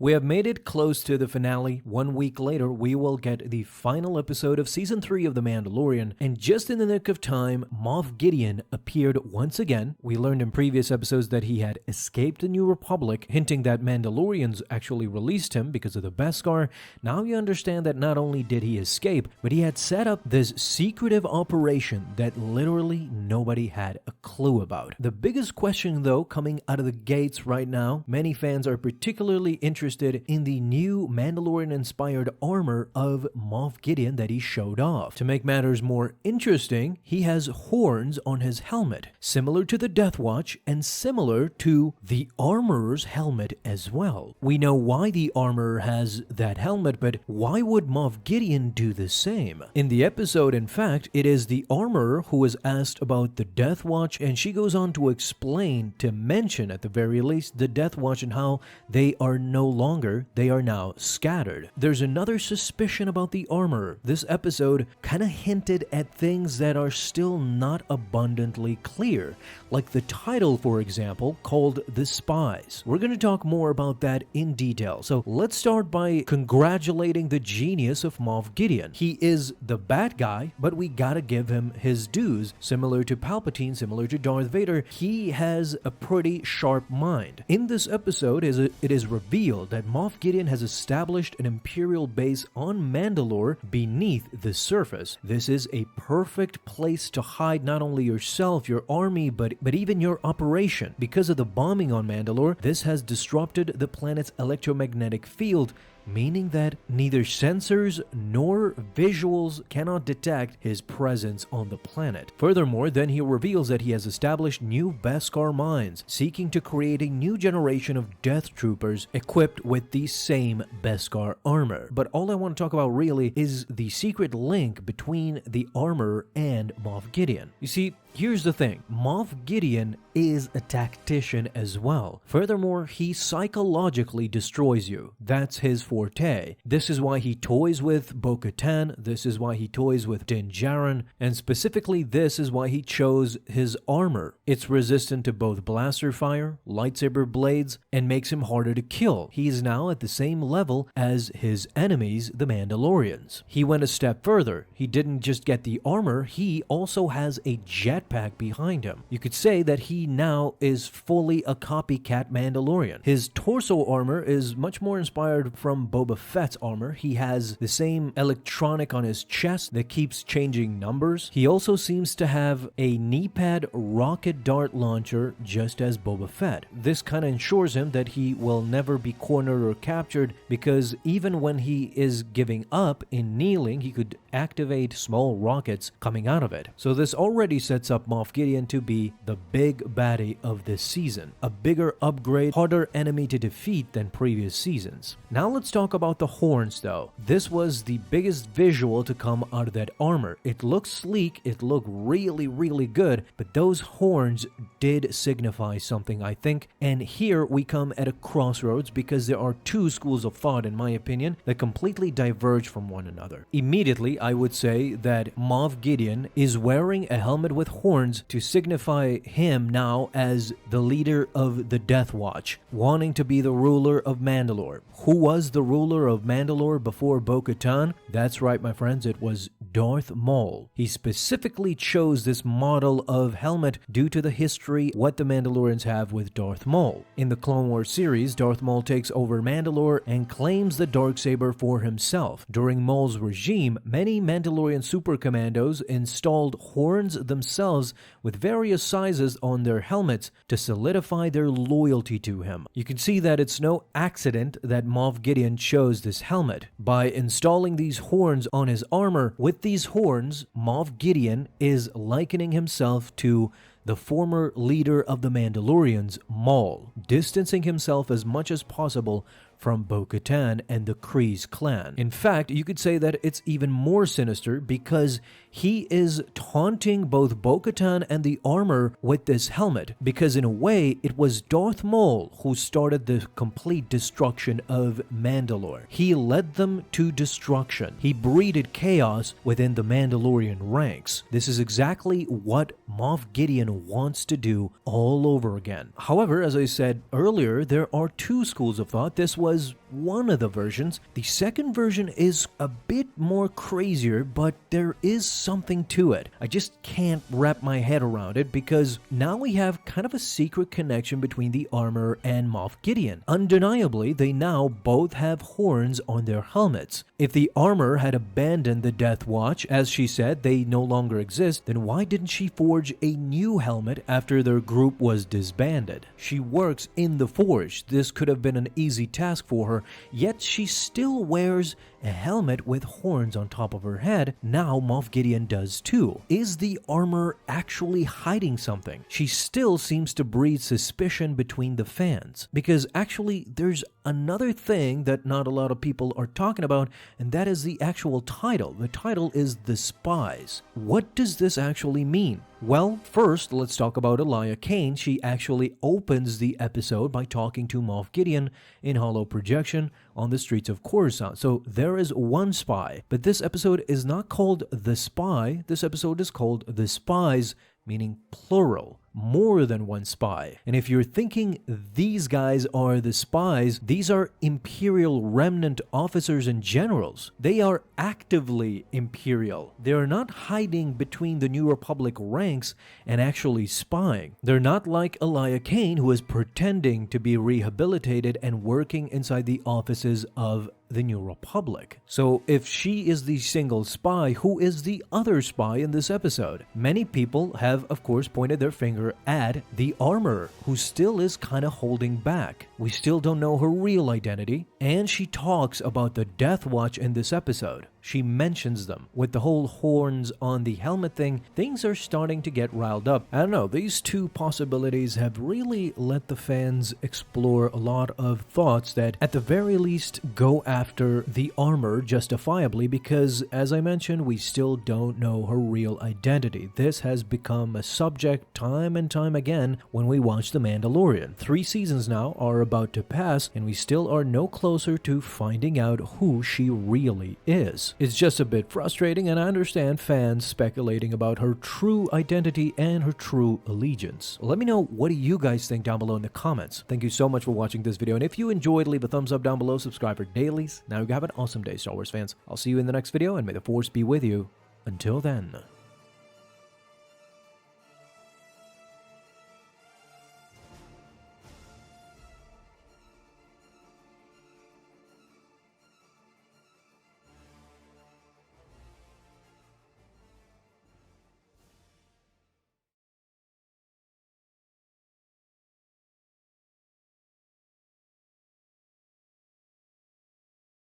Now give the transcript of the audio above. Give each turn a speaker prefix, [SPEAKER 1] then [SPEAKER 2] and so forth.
[SPEAKER 1] We have made it close to the finale. 1 week later, we will get the final episode of Season 3 of The Mandalorian, and just in the nick of time, Moff Gideon appeared once again. We learned in previous episodes that he had escaped the New Republic, hinting that Mandalorians actually released him because of the Beskar. Now you understand that not only did he escape, but he had set up this secretive operation that literally nobody had a clue about. The biggest question, though, coming out of the gates right now, many fans are particularly interested in the new Mandalorian-inspired armor of Moff Gideon that he showed off. To make matters more interesting, he has horns on his helmet, similar to the Death Watch and similar to the Armorer's helmet as well. We know why the Armorer has that helmet, but why would Moff Gideon do the same? In the episode, in fact, it is the Armorer who is asked about the Death Watch, and she goes on to explain, to mention at the very least, the Death Watch and how they are no longer, they are now scattered. There's another suspicion about the Armorer. This episode kind of hinted at things that are still not abundantly clear, like the title, for example, called The Spies. We're going to talk more about that in detail. So let's start by congratulating the genius of Moff Gideon. He is the bad guy, but we gotta give him his dues. Similar to Palpatine, similar to Darth Vader, he has a pretty sharp mind. In this episode, it is revealed that Moff Gideon has established an Imperial base on Mandalore beneath the surface. This is a perfect place to hide not only yourself, your army, but even your operation. Because of the bombing on Mandalore, this has disrupted the planet's electromagnetic field, meaning that neither sensors nor visuals cannot detect his presence on the planet. Furthermore, then he reveals that he has established new Beskar mines, seeking to create a new generation of Death Troopers equipped with the same Beskar armor. But all I want to talk about really is the secret link between the armor and Moff Gideon. You see, here's the thing, Moff Gideon is a tactician as well. Furthermore, he psychologically destroys you. That's his forte. This is why he toys with Bo-Katan, this is why he toys with Din Djarin, and specifically this is why he chose his armor. It's resistant to both blaster fire, lightsaber blades, and makes him harder to kill. He is now at the same level as his enemies, the Mandalorians. He went a step further. He didn't just get the armor, he also has a jetpack behind him. You could say that he now is fully a copycat Mandalorian. His torso armor is much more inspired from Boba Fett's armor. He has the same electronic on his chest that keeps changing numbers. He also seems to have a knee pad rocket dart launcher just as Boba Fett. This kind of ensures him that he will never be cornered or captured, because even when he is giving up in kneeling, he could activate small rockets coming out of it. So this already sets up Moff Gideon to be the big baddie of this season. A bigger upgrade, harder enemy to defeat than previous seasons. Now let's talk about the horns though. This was the biggest visual to come out of that armor. It looked sleek, it looked really good, but those horns did signify something, I think. And here we come at a crossroads, because there are two schools of thought, in my opinion, that completely diverge from one another. Immediately, I would say that Moff Gideon is wearing a helmet with horns to signify him now as the leader of the Death Watch, wanting to be the ruler of Mandalore. Who was the ruler of Mandalore before Bo-Katan? That's right, my friends, it was Darth Maul. He specifically chose this model of helmet due to the history what the Mandalorians have with Darth Maul. In the Clone Wars series, Darth Maul takes over Mandalore and claims the Darksaber for himself. During Maul's regime, many Mandalorian super commandos installed horns themselves with various sizes on their helmets to solidify their loyalty to him. You can see that it's no accident that Moff Gideon chose this helmet. By installing these horns on his armor, with these horns, Moff Gideon is likening himself to the former leader of the Mandalorians, Maul, distancing himself as much as possible from Bo-Katan and the Kryze clan. In fact, you could say that it's even more sinister because he is taunting both Bo-Katan and the armor with this helmet, because in a way, it was Darth Maul who started the complete destruction of Mandalore. He led them to destruction. He breeded chaos within the Mandalorian ranks. This is exactly what Moff Gideon wants to do all over again. However, as I said earlier, there are two schools of thought. This was one of the versions. The second version is a bit more crazier, but there is something to it. I just can't wrap my head around it because now we have kind of a secret connection between the armor and Moff Gideon. Undeniably, they now both have horns on their helmets. If the armor had abandoned the Death Watch, as she said they no longer exist, then why didn't she forge a new helmet after their group was disbanded? She works in the Forge. This could have been an easy task for her, yet she still wears a helmet with horns on top of her head. Now Moff Gideon does too. Is the armor actually hiding something? She still seems to breed suspicion between the fans, because actually there's another thing that not a lot of people are talking about, and that is the actual title. The title is The Spies. What does this actually mean? Well, first, let's talk about Elia Kane. She actually opens the episode by talking to Moff Gideon in holo projection on the streets of Coruscant. So there is one spy, but this episode is not called The Spy. This episode is called The Spies, meaning plural. More than one spy. And if you're thinking these guys are the spies, these are Imperial remnant officers and generals. They are actively Imperial. They're not hiding between the New Republic ranks and actually spying. They're not like Elia Kane, who is pretending to be rehabilitated and working inside the offices of the New Republic. So if she is the single spy, who is the other spy in this episode? Many people have, of course, pointed their finger at the armorer, who still is kind of holding back. We still don't know her real identity, and she talks about the Death Watch in this episode. She mentions them. With the whole horns on the helmet thing, things are starting to get riled up. I don't know, these two possibilities have really let the fans explore a lot of thoughts that at the very least go after the armor justifiably, because as I mentioned, we still don't know her real identity. This has become a subject time and time again when we watch The Mandalorian. 3 seasons now are about to pass, and we still are no closer to finding out who she really is. It's just a bit frustrating, and I understand fans speculating about her true identity and her true allegiance. Let me know, what do you guys think down below in the comments. Thank you so much for watching this video, and if you enjoyed, leave a thumbs up down below, subscribe for dailies. Now you have an awesome day, Star Wars fans. I'll see you in the next video, and may the Force be with you. Until then.